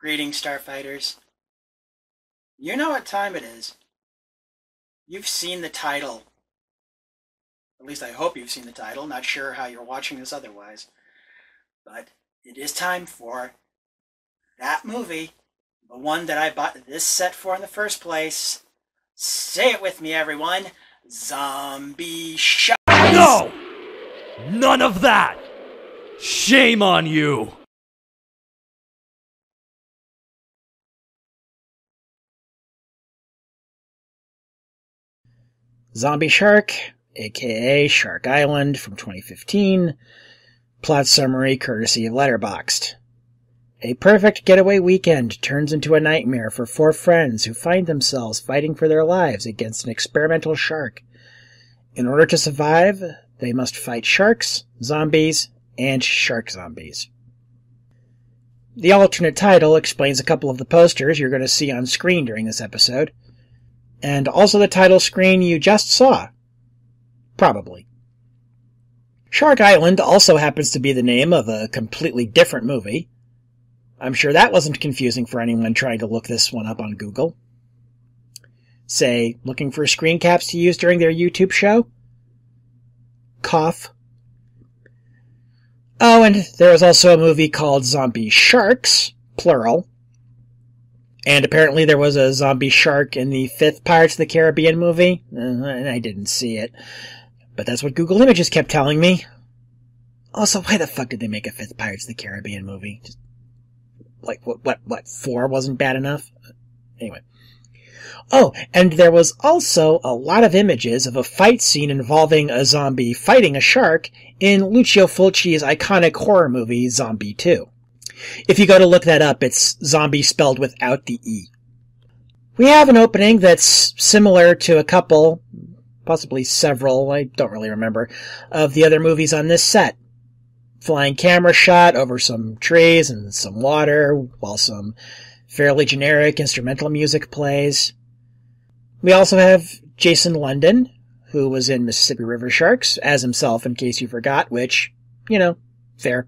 Greetings, Starfighters. You know what time it is. You've seen the title. At least I hope you've seen the title. Not sure how you're watching this otherwise. But it is time for that movie. The one that I bought this set for in the first place. Say it with me, everyone. Zombie Sharks. No! None of that! Shame on you! Zombie Shark, aka Shark Island from 2015. Plot summary courtesy of Letterboxd. A perfect getaway weekend turns into a nightmare for four friends who find themselves fighting for their lives against an experimental shark. In order to survive, they must fight sharks, zombies, and shark zombies. The alternate title explains a couple of the posters you're going to see on screen during this episode, and also the title screen you just saw. Probably. Shark Island also happens to be the name of a completely different movie. I'm sure that wasn't confusing for anyone trying to look this one up on Google. Say, looking for screen caps to use during their YouTube show? Cough. Oh, and there was also a movie called Zombie Sharks, plural. And apparently there was a zombie shark in the fifth Pirates of the Caribbean movie. And I didn't see it. But that's what Google Images kept telling me. Also, why the fuck did they make a fifth Pirates of the Caribbean movie? Just, like, what, 4 wasn't bad enough? Anyway. Oh, and there was also a lot of images of a fight scene involving a zombie fighting a shark in Lucio Fulci's iconic horror movie, Zombie 2. If you go to look that up, it's zombie spelled without the E. We have an opening that's similar to a couple, possibly several, I don't really remember, of the other movies on this set. Flying camera shot over some trees and some water, while some fairly generic instrumental music plays. We also have Jason London, who was in Mississippi River Sharks, as himself, in case you forgot, which, fair.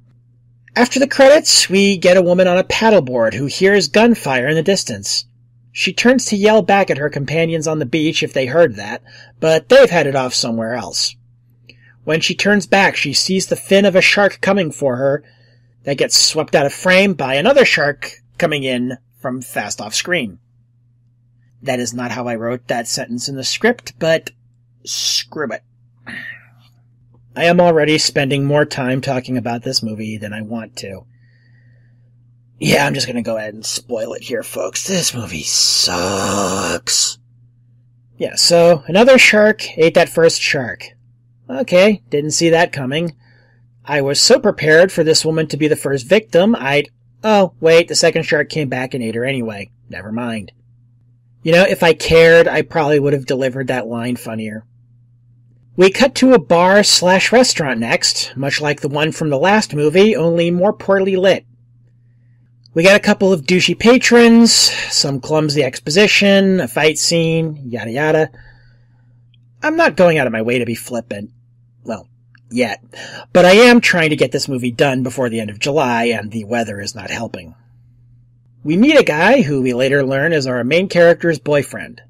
After the credits, we get a woman on a paddleboard who hears gunfire in the distance. She turns to yell back at her companions on the beach if they heard that, but they've headed off somewhere else. When she turns back, she sees the fin of a shark coming for her that gets swept out of frame by another shark coming in from fast off screen. That is not how I wrote that sentence in the script, but screw it. I am already spending more time talking about this movie than I want to. Yeah, I'm just gonna go ahead and spoil it here, folks. This movie sucks. Yeah, so another shark ate that first shark. Okay, didn't see that coming. I was so prepared for this woman to be the first victim, oh, wait, the second shark came back and ate her anyway. Never mind. If I cared, I probably would have delivered that line funnier. We cut to a bar/restaurant next, much like the one from the last movie, only more poorly lit. We got a couple of douchey patrons, some clumsy exposition, a fight scene, yada yada. I'm not going out of my way to be flippant. Well, yet. But I am trying to get this movie done before the end of July, and the weather is not helping. We meet a guy who we later learn is our main character's boyfriend.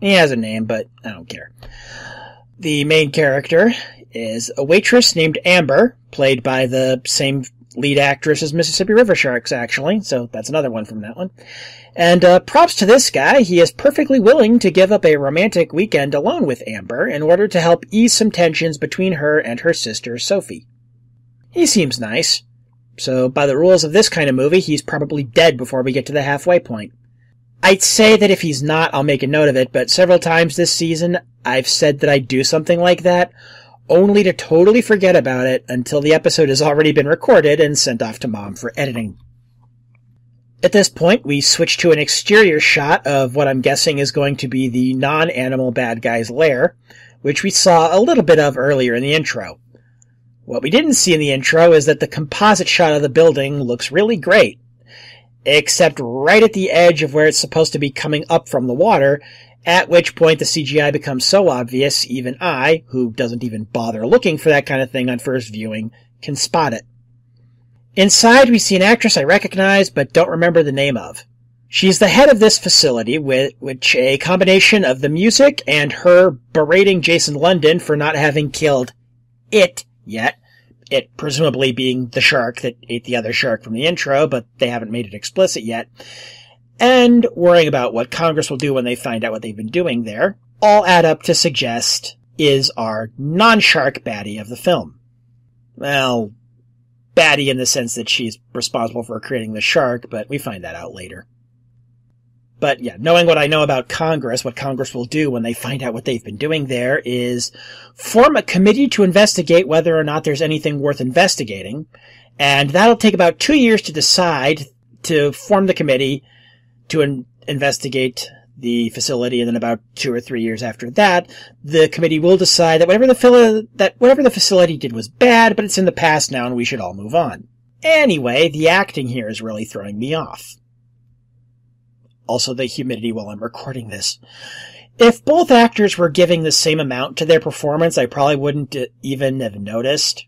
He has a name, but I don't care. The main character is a waitress named Amber, played by the same lead actress as Mississippi River Sharks, actually, so that's another one from that one. And props to this guy, he is perfectly willing to give up a romantic weekend alone with Amber in order to help ease some tensions between her and her sister, Sophie. He seems nice, so by the rules of this kind of movie, he's probably dead before we get to the halfway point. I'd say that if he's not, I'll make a note of it, but several times this season, I've said that I'd do something like that, only to totally forget about it until the episode has already been recorded and sent off to Mom for editing. At this point, we switch to an exterior shot of what I'm guessing is going to be the non-animal bad guy's lair, which we saw a little bit of earlier in the intro. What we didn't see in the intro is that the composite shot of the building looks really great, except right at the edge of where it's supposed to be coming up from the water, at which point the CGI becomes so obvious even I, who doesn't even bother looking for that kind of thing on first viewing, can spot it. Inside, we see an actress I recognize but don't remember the name of. She's the head of this facility, which a combination of the music and her berating Jason London for not having killed it yet, it presumably being the shark that ate the other shark from the intro, but they haven't made it explicit yet, and worrying about what Congress will do when they find out what they've been doing there, all add up to suggest is our non-shark baddie of the film. Well, baddie in the sense that she's responsible for creating the shark, but we find that out later. But yeah, knowing what I know about Congress, what Congress will do when they find out what they've been doing there is form a committee to investigate whether or not there's anything worth investigating. And that'll take about 2 years to decide to form the committee to investigate the facility. And then about 2 or 3 years after that, the committee will decide that whatever the facility did was bad, but it's in the past now and we should all move on. Anyway, the acting here is really throwing me off. Also the humidity while I'm recording this. If both actors were giving the same amount to their performance, I probably wouldn't even have noticed.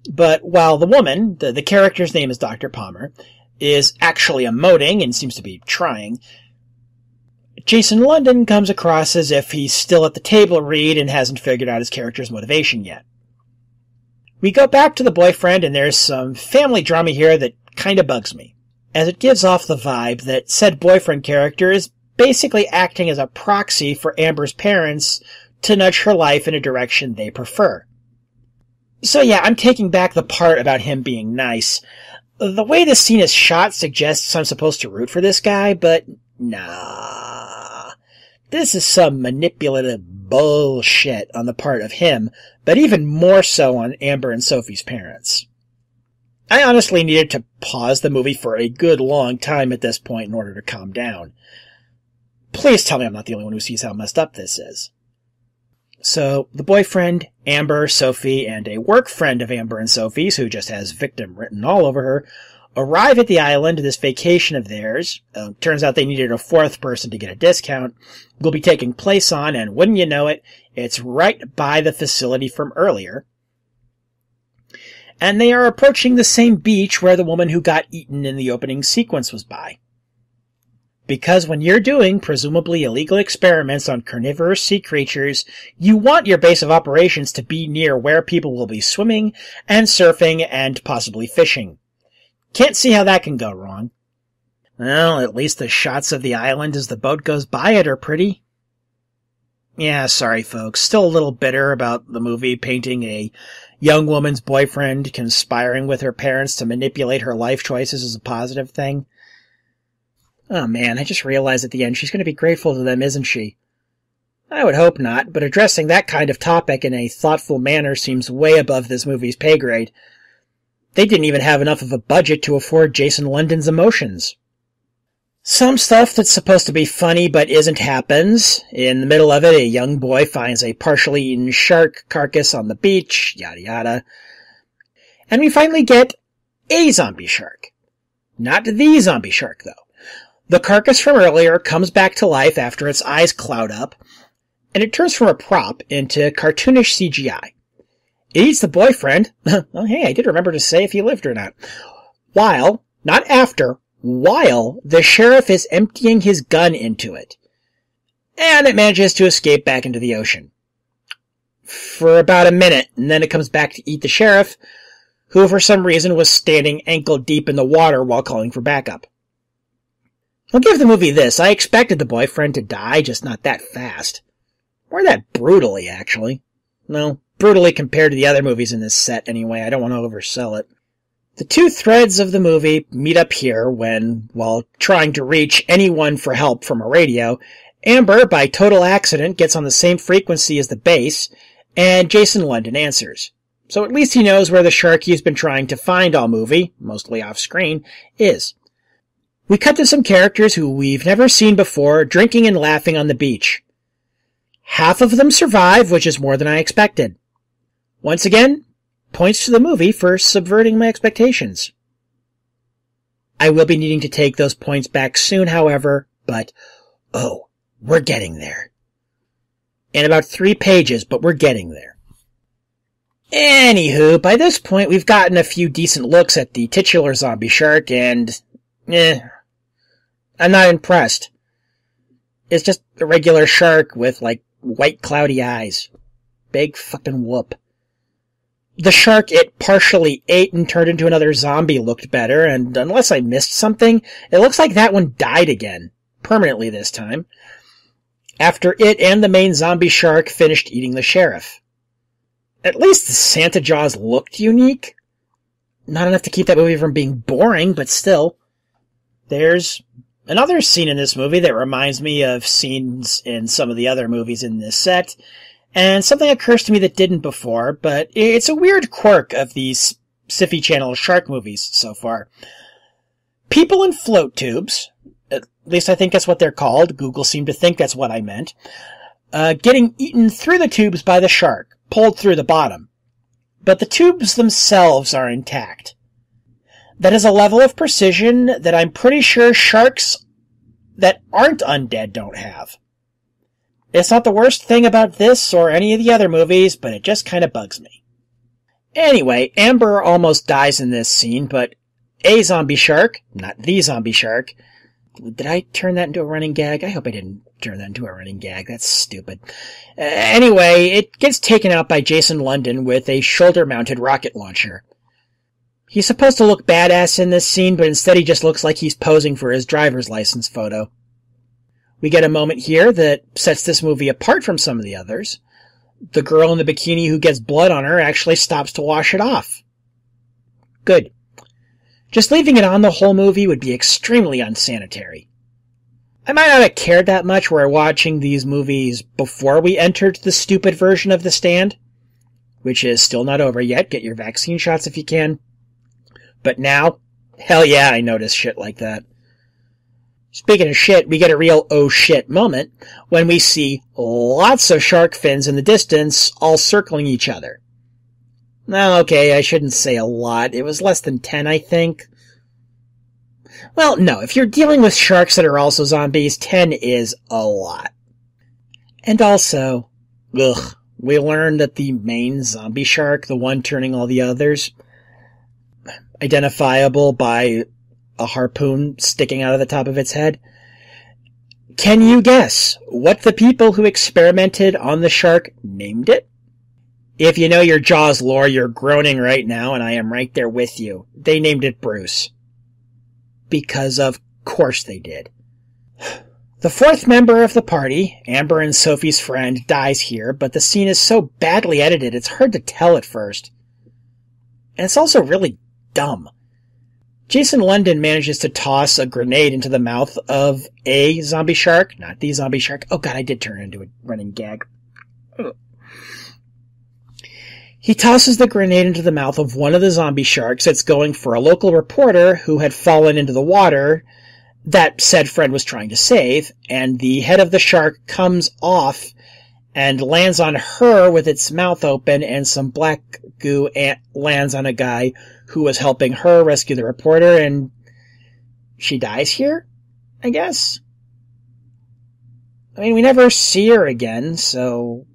But while the woman, the character's name is Dr. Palmer, is actually emoting and seems to be trying, Jason London comes across as if he's still at the table read and hasn't figured out his character's motivation yet. We go back to the boyfriend and there's some family drama here that kinda bugs me, as it gives off the vibe that said boyfriend character is basically acting as a proxy for Amber's parents to nudge her life in a direction they prefer. So yeah, I'm taking back the part about him being nice. The way the scene is shot suggests I'm supposed to root for this guy, but nah. This is some manipulative bullshit on the part of him, but even more so on Amber and Sophie's parents. I honestly needed to pause the movie for a good long time at this point in order to calm down. Please tell me I'm not the only one who sees how messed up this is. So, the boyfriend, Amber, Sophie, and a work friend of Amber and Sophie's, who just has victim written all over her, arrive at the island, this vacation of theirs. Turns out they needed a fourth person to get a discount. Will be taking place on, and wouldn't you know it, it's right by the facility from earlier. And they are approaching the same beach where the woman who got eaten in the opening sequence was by. Because when you're doing presumably illegal experiments on carnivorous sea creatures, you want your base of operations to be near where people will be swimming and surfing and possibly fishing. Can't see how that can go wrong. Well, at least the shots of the island as the boat goes by it are pretty. Yeah, sorry folks, still a little bitter about the movie painting a young woman's boyfriend conspiring with her parents to manipulate her life choices as a positive thing. Oh man, I just realized at the end she's going to be grateful to them, isn't she? I would hope not, but addressing that kind of topic in a thoughtful manner seems way above this movie's pay grade. They didn't even have enough of a budget to afford Jason London's emotions. Some stuff that's supposed to be funny but isn't happens. In the middle of it, a young boy finds a partially eaten shark carcass on the beach, yada yada. And we finally get a zombie shark. Not the zombie shark, though. The carcass from earlier comes back to life after its eyes cloud up, and it turns from a prop into cartoonish CGI. It eats the boyfriend. Well, hey, I did remember to say if he lived or not. While, not after, while the sheriff is emptying his gun into it. And it manages to escape back into the ocean. For about a minute, and then it comes back to eat the sheriff, who for some reason was standing ankle deep in the water while calling for backup. I'll give the movie this. I expected the boyfriend to die, just not that fast. Or that brutally, actually. No, brutally compared to the other movies in this set anyway. I don't want to oversell it. The two threads of the movie meet up here when, while trying to reach anyone for help from a radio, Amber, by total accident, gets on the same frequency as the base, and Jason London answers. So at least he knows where the shark he's been trying to find all movie, mostly off-screen, is. We cut to some characters who we've never seen before, drinking and laughing on the beach. Half of them survive, which is more than I expected. Once again, points to the movie for subverting my expectations. I will be needing to take those points back soon, however, but, oh, we're getting there. In about 3 pages, but we're getting there. Anywho, by this point, we've gotten a few decent looks at the titular zombie shark, and I'm not impressed. It's just a regular shark with, like, white cloudy eyes. Big fucking whoop. The shark it partially ate and turned into another zombie looked better, and unless I missed something, it looks like that one died again. Permanently this time. After it and the main zombie shark finished eating the sheriff. At least the Santa Jaws looked unique. Not enough to keep that movie from being boring, but still. There's another scene in this movie that reminds me of scenes in some of the other movies in this set, and something occurs to me that didn't before, but it's a weird quirk of these SyFy Channel shark movies so far. People in float tubes, at least I think that's what they're called, Google seemed to think that's what I meant, getting eaten through the tubes by the shark, pulled through the bottom. But the tubes themselves are intact. That is a level of precision that I'm pretty sure sharks that aren't undead don't have. It's not the worst thing about this or any of the other movies, but it just kind of bugs me. Anyway, Amber almost dies in this scene, but a zombie shark, not the zombie shark. Did I turn that into a running gag? I hope I didn't turn that into a running gag. That's stupid. Anyway, it gets taken out by Jason London with a shoulder-mounted rocket launcher. He's supposed to look badass in this scene, but instead he just looks like he's posing for his driver's license photo. We get a moment here that sets this movie apart from some of the others. The girl in the bikini who gets blood on her actually stops to wash it off. Good. Just leaving it on the whole movie would be extremely unsanitary. I might not have cared that much were I watching these movies before we entered the stupid version of The Stand, which is still not over yet. Get your vaccine shots if you can. But now, hell yeah, I notice shit like that. Speaking of shit, we get a real oh shit moment when we see lots of shark fins in the distance all circling each other. Now, okay, I shouldn't say a lot. It was less than 10, I think. Well, no, if you're dealing with sharks that are also zombies, 10 is a lot. And also, we learned that the main zombie shark, the one turning all the others, identifiable by a harpoon sticking out of the top of its head. Can you guess what the people who experimented on the shark named it? If you know your Jaws lore, you're groaning right now, and I am right there with you. They named it Bruce. Because of course they did. The fourth member of the party, Amber and Sophie's friend, dies here, but the scene is so badly edited it's hard to tell at first. And it's also really dumb. Jason London manages to toss a grenade into the mouth of a zombie shark, not the zombie shark. Oh god, I did turn it into a running gag. Ugh. He tosses the grenade into the mouth of one of the zombie sharks that's going for a local reporter who had fallen into the water that said friend was trying to save, and the head of the shark comes off and lands on her with its mouth open, and some black goo lands on a guy who was helping her rescue the reporter, and she dies here, I guess? I mean, we never see her again, so...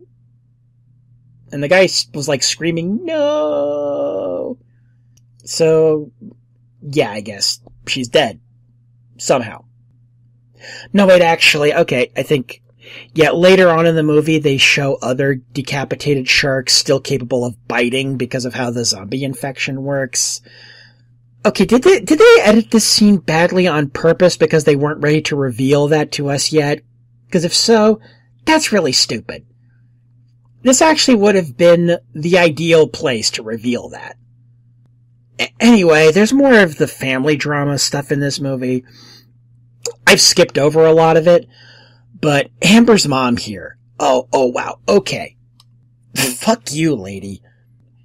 And the guy was like screaming, no! So, yeah, I guess she's dead. Somehow. No, wait, actually, okay, I think... Yeah, later on in the movie, they show other decapitated sharks still capable of biting because of how the zombie infection works. Okay, did they edit this scene badly on purpose because they weren't ready to reveal that to us yet? Because if so, that's really stupid. This actually would have been the ideal place to reveal that. Anyway, there's more of the family drama stuff in this movie. I've skipped over a lot of it, but Amber's mom here. Oh wow, okay. Fuck you, lady.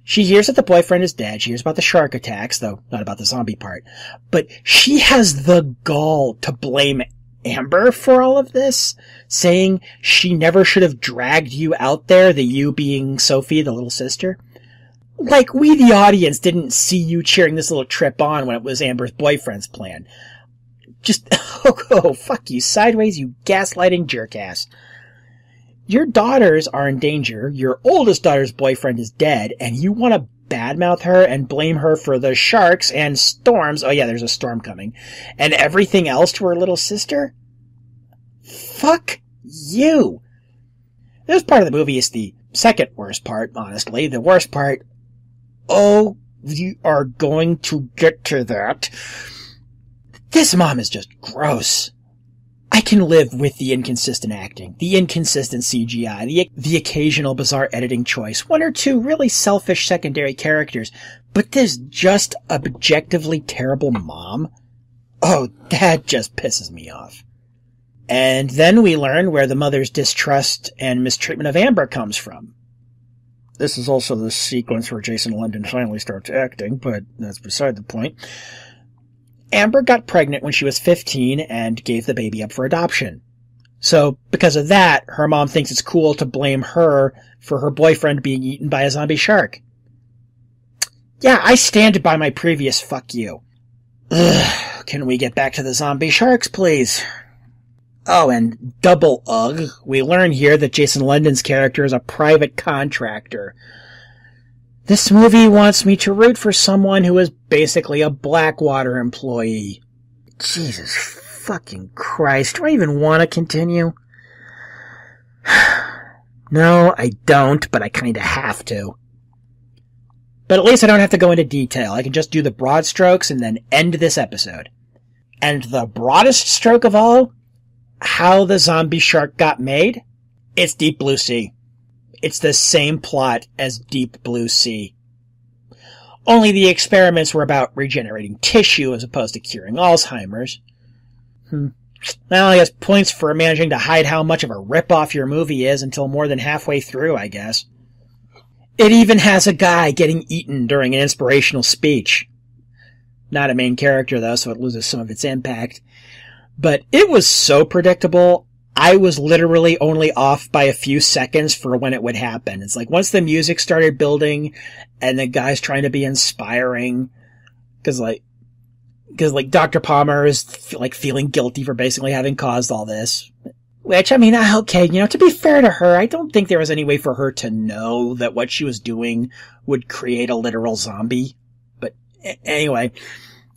She hears that the boyfriend is dead, she hears about the shark attacks, though not about the zombie part, but she has the gall to blame Amber for all of this, saying she never should have dragged you out there, the you being Sophie, the little sister. Like, we the audience didn't see you cheering this little trip on when it was Amber's boyfriend's plan. Just, oh, fuck you sideways, you gaslighting jerkass. your daughters are in danger, your oldest daughter's boyfriend is dead, and you want to badmouth her and blame her for the sharks and storms. Oh yeah, there's a storm coming. And everything else to her little sister? Fuck you. This part of the movie is the second worst part, honestly. The worst part, oh, you are going to get to that. This mom is just gross. I can live with the inconsistent acting, the inconsistent CGI, the occasional bizarre editing choice, one or two really selfish secondary characters, but this just objectively terrible mom? Oh, that just pisses me off. And then we learn where the mother's distrust and mistreatment of Amber comes from. This is also the sequence where Jason London finally starts acting, but that's beside the point. Amber got pregnant when she was 15 and gave the baby up for adoption. So, because of that, her mom thinks it's cool to blame her for her boyfriend being eaten by a zombie shark. Yeah, I stand by my previous fuck you. Ugh, can we get back to the zombie sharks, please? Oh, and double ugh, we learn here that Jason London's character is a private contractor. This movie wants me to root for someone who is basically a Blackwater employee. Jesus fucking Christ, do I even want to continue? No, I don't, but I kinda have to. But at least I don't have to go into detail. I can just do the broad strokes and then end this episode. And the broadest stroke of all, how the zombie shark got made? It's Deep Blue Sea. It's the same plot as Deep Blue Sea. Only the experiments were about regenerating tissue as opposed to curing Alzheimer's. Well, I guess points for managing to hide how much of a rip-off your movie is until more than halfway through, I guess. It even has a guy getting eaten during an inspirational speech. Not a main character, though, so it loses some of its impact. But it was so predictable, I was literally only off by a few seconds for when it would happen. It's like once the music started building and the guy's trying to be inspiring, because Dr. Palmer is feeling guilty for basically having caused all this. Which, I mean, okay, to be fair to her, I don't think there was any way for her to know that what she was doing would create a literal zombie. But anyway,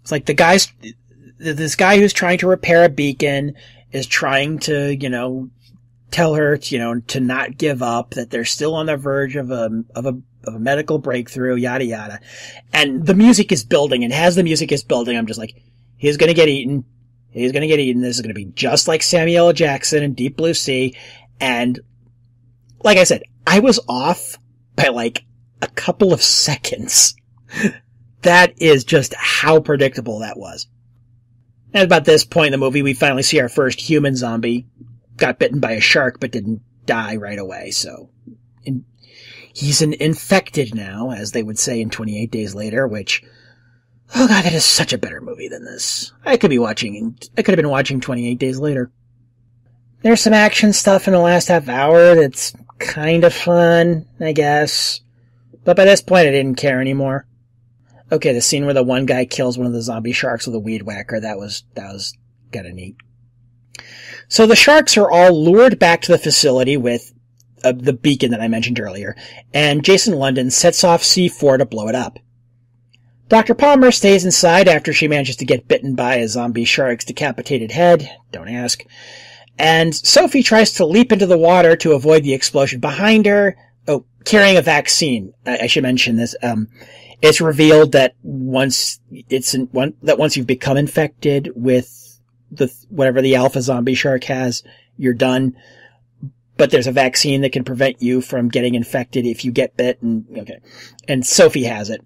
it's like this guy who's trying to repair a beacon is trying to, tell her, to not give up, that they're still on the verge of a medical breakthrough, yada yada. And the music is building, and as the music is building, I'm just like, he's gonna get eaten. He's gonna get eaten. This is gonna be just like Samuel L. Jackson in Deep Blue Sea. And, like I said, I was off by a couple of seconds. That is just how predictable that was. At about this point in the movie, we finally see our first human zombie. Got bitten by a shark, but didn't die right away, so... he's an infected now, as they would say in 28 Days Later, which... oh god, that is such a better movie than this. I could have been watching 28 Days Later. There's some action stuff in the last half hour that's kind of fun, I guess. But by this point, I didn't care anymore. Okay, the scene where the one guy kills one of the zombie sharks with a weed whacker, that was kinda neat. So the sharks are all lured back to the facility with the beacon that I mentioned earlier, and Jason London sets off C4 to blow it up. Dr. Palmer stays inside after she manages to get bitten by a zombie shark's decapitated head, don't ask, and Sophie tries to leap into the water to avoid the explosion behind her, carrying a vaccine. I should mention this, it's revealed that once you've become infected with whatever the alpha zombie shark has, you're done. But there's a vaccine that can prevent you from getting infected if you get bit, and Sophie has it.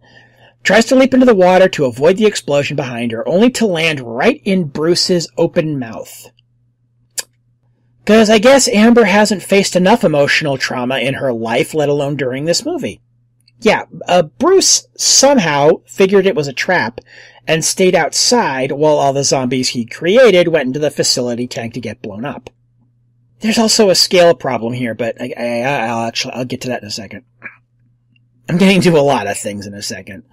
Tries to leap into the water to avoid the explosion behind her, only to land right in Bruce's open mouth. 'Cause I guess Amber hasn't faced enough emotional trauma in her life, let alone during this movie. Yeah, Bruce somehow figured it was a trap and stayed outside while all the zombies he created went into the facility tank to get blown up. There's also a scale problem here, but I'll get to that in a second. I'm getting to a lot of things in a second.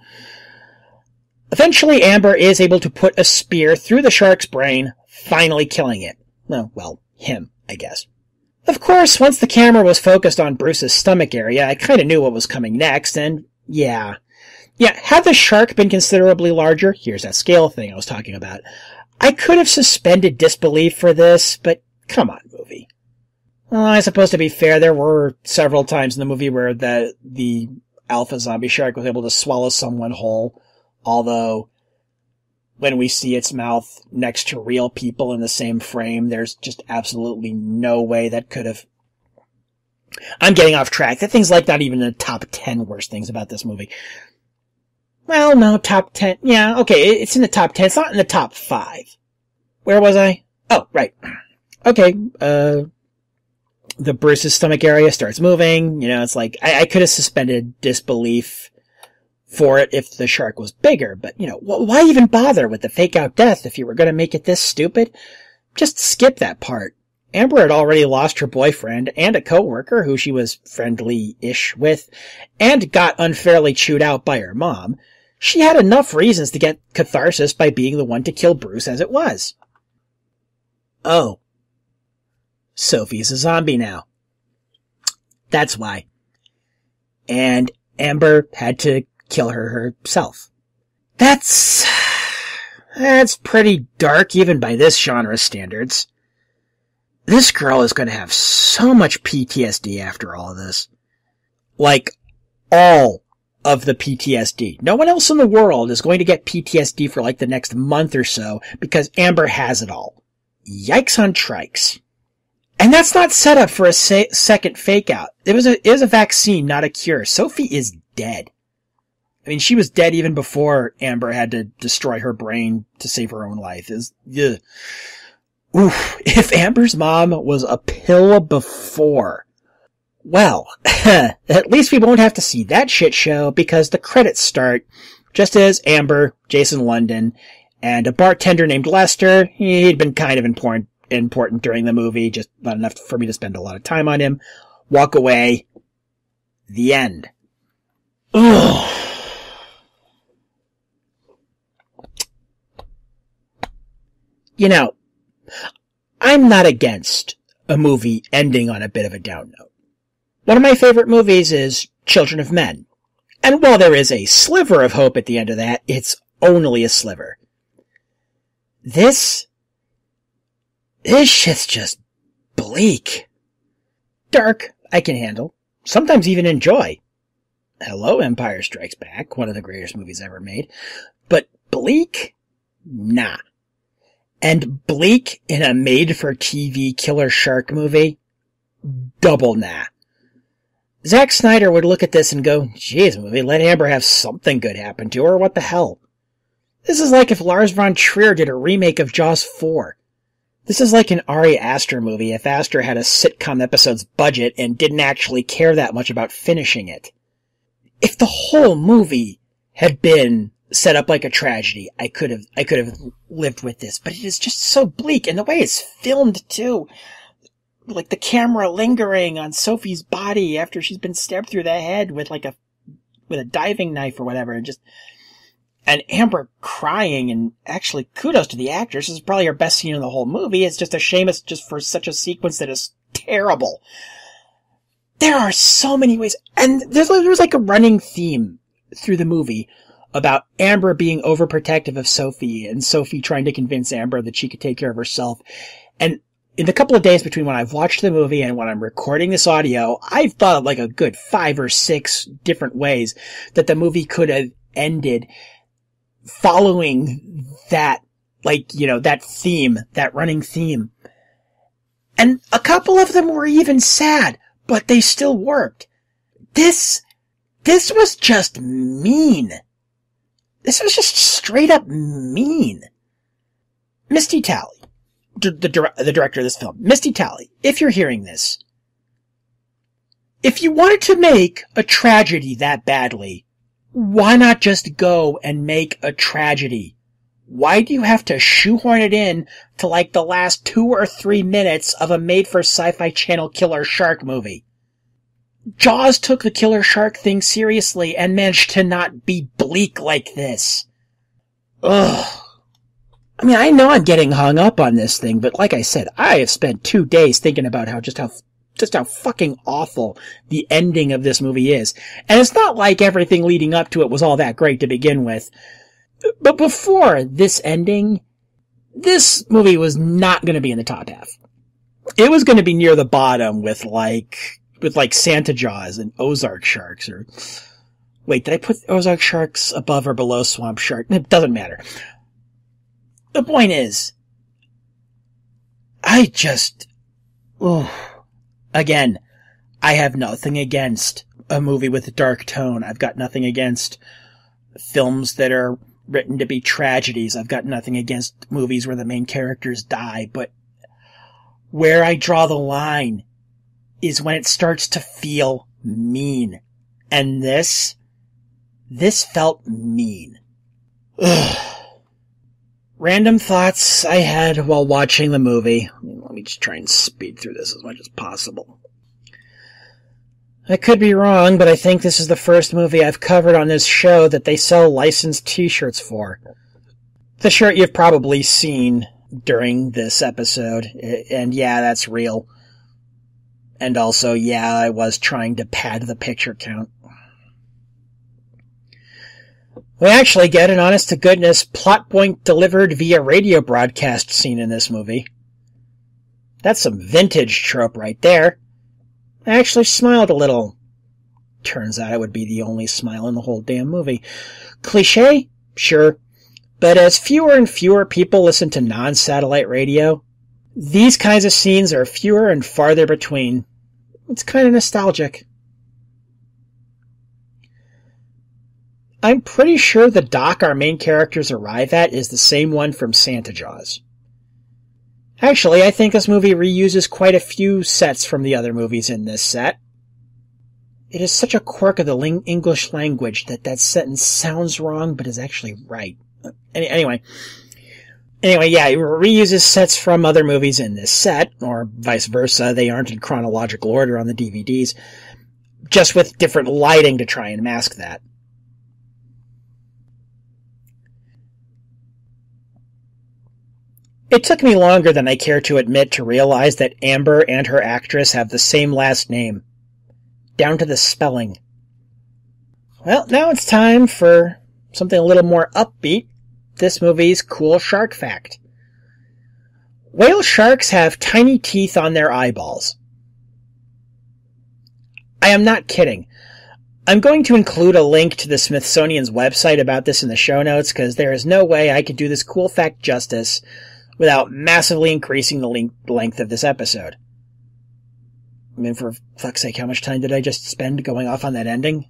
Eventually, Amber is able to put a spear through the shark's brain, finally killing it. Well, him, I guess. Of course, once the camera was focused on Bruce's stomach area, I kinda knew what was coming next, and yeah. Yeah, had the shark been considerably larger, here's that scale thing I was talking about, I could have suspended disbelief for this, but come on, movie. Well, I suppose to be fair, there were several times in the movie where the alpha zombie shark was able to swallow someone whole, although when we see its mouth next to real people in the same frame, there's just absolutely no way that could have... I'm getting off track. That thing's like not even in the top 10 worst things about this movie. Well, no, top 10. Yeah, okay, it's in the top 10. It's not in the top 5. Where was I? Oh, right. Okay, the Bruce's stomach area starts moving. You know, it's like, I could have suspended disbelief for it if the shark was bigger, but, you know, why even bother with the fake-out death if you were going to make it this stupid? Just skip that part. Amber had already lost her boyfriend and a coworker who she was friendly-ish with, and got unfairly chewed out by her mom. She had enough reasons to get catharsis by being the one to kill Bruce as it was. Oh. Sophie's a zombie now. That's why. And Amber had to kill her herself. That's pretty dark even by this genre standards. This girl is going to have so much PTSD after all of this. Like, all of the PTSD. No one else in the world is going to get PTSD for like the next month or so because Amber has it all. Yikes on trikes. And that's not set up for a second fake out. It was a vaccine, not a cure. Sophie is dead. I mean, she was dead even before Amber had to destroy her brain to save her own life. Oof, if Amber's mom was a pill before, well, at least we won't have to see that shit show because the credits start just as Amber, Jason London, and a bartender named Lester, he'd been kind of important during the movie, just not enough for me to spend a lot of time on him, walk away. The end. Ugh. You know, I'm not against a movie ending on a bit of a down note. One of my favorite movies is Children of Men. And while there is a sliver of hope at the end of that, it's only a sliver. This shit's just bleak. Dark, I can handle. Sometimes even enjoy. Hello, Empire Strikes Back, one of the greatest movies ever made. But bleak? Nah. And bleak in a made-for-TV killer shark movie? Double nah. Zack Snyder would look at this and go, geez, movie, let Amber have something good happen to her, what the hell? This is like if Lars von Trier did a remake of Jaws 4. This is like an Ari Aster movie if Aster had a sitcom episode's budget and didn't actually care that much about finishing it. If the whole movie had been set up like a tragedy, I could have lived with this, but it is just so bleak, and the way it's filmed too. Like the camera lingering on Sophie's body after she's been stabbed through the head with a diving knife or whatever, and Amber crying, and actually kudos to the actress. This is probably her best scene in the whole movie. It's just a shame it's just for such a sequence that is terrible. There are so many ways, and there's like a running theme through the movie about Amber being overprotective of Sophie, and Sophie trying to convince Amber that she could take care of herself. And in the couple of days between when I've watched the movie and when I'm recording this audio, I've thought of like a good 5 or 6 different ways that the movie could have ended following that, like, you know, that theme, that running theme. And a couple of them were even sad, but they still worked. This was just mean. This was just straight up mean. Misty Tally, the director of this film, Misty Tally, if you're hearing this, if you wanted to make a tragedy that badly, why not just go and make a tragedy? Why do you have to shoehorn it in to like the last 2 or 3 minutes of a made-for-SyFy Channel killer shark movie? Jaws took the killer shark thing seriously and managed to not be bleak like this. Ugh. I mean, I know I'm getting hung up on this thing, but like I said, I have spent 2 days thinking about how just how fucking awful the ending of this movie is. And it's not like everything leading up to it was all that great to begin with. But before this ending, this movie was not going to be in the top half. It was going to be near the bottom with Santa Jaws and Ozark Sharks, or wait, did I put Ozark Sharks above or below Swamp Shark? It doesn't matter. The point is, again, I have nothing against a movie with a dark tone. I've got nothing against films that are written to be tragedies. I've got nothing against movies where the main characters die, but where I draw the line is when it starts to feel mean. And this felt mean. Ugh. Random thoughts I had while watching the movie. Let me just try and speed through this as much as possible. I could be wrong, but I think this is the first movie I've covered on this show that they sell licensed t-shirts for. The shirt you've probably seen during this episode, and yeah, that's real. And also, yeah, I was trying to pad the picture count. We actually get an honest-to-goodness plot point delivered via radio broadcast scene in this movie. That's some vintage trope right there. I actually smiled a little. Turns out I would be the only smile in the whole damn movie. Cliché? Sure. But as fewer and fewer people listen to non-satellite radio, these kinds of scenes are fewer and farther between. It's kind of nostalgic. I'm pretty sure the dock our main characters arrive at is the same one from Santa Jaws. Actually, I think this movie reuses quite a few sets from the other movies in this set. It is such a quirk of the English language that sentence sounds wrong, but is actually right. Anyway, yeah, it reuses sets from other movies in this set, or vice versa. They aren't in chronological order on the DVDs, just with different lighting to try and mask that. It took me longer than I care to admit to realize that Amber and her actress have the same last name, down to the spelling. Well, now it's time for something a little more upbeat. This movie's cool shark fact. Whale sharks have tiny teeth on their eyeballs. I am not kidding. I'm going to include a link to the Smithsonian's website about this in the show notes, because there is no way I could do this cool fact justice without massively increasing the length of this episode. I mean, for fuck's sake, how much time did I just spend going off on that ending?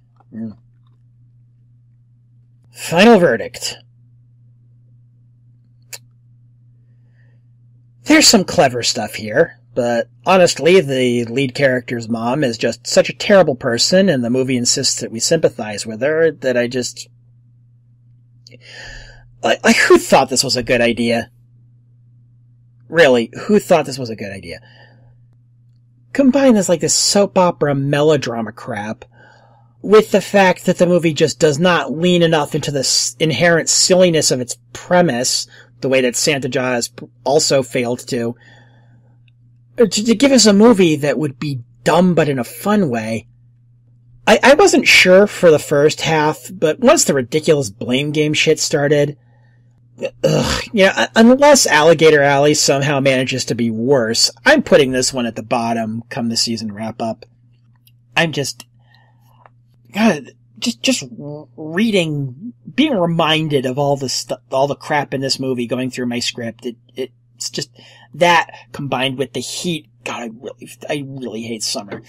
Final verdict. There's some clever stuff here, but honestly, the lead character's mom is just such a terrible person, and the movie insists that we sympathize with her, that I just... Like, who thought this was a good idea? Really, who thought this was a good idea? Combine this soap opera melodrama crap with the fact that the movie just does not lean enough into the inherent silliness of its premise, the way that Santa Jaws also failed to give us a movie that would be dumb but in a fun way. I wasn't sure for the first half, but once the ridiculous blame game shit started, unless Alligator Alley somehow manages to be worse, I'm putting this one at the bottom come the season wrap up. I'm just reading, being reminded of all the stuff, all the crap in this movie going through my script. It's just that combined with the heat. God, I really hate summer.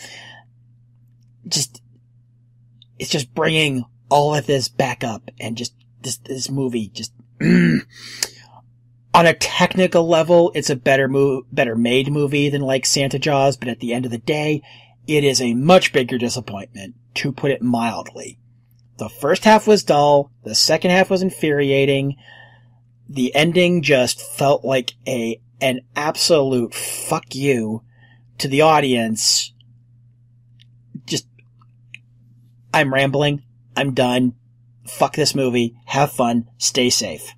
It's just bringing all of this back up, and just this movie just. On a technical level, it's a better made movie than like Santa Jaws, but at the end of the day, it is a much bigger disappointment, to put it mildly. The first half was dull, the second half was infuriating, the ending just felt like an absolute fuck you to the audience. I'm rambling, I'm done, fuck this movie, have fun, stay safe.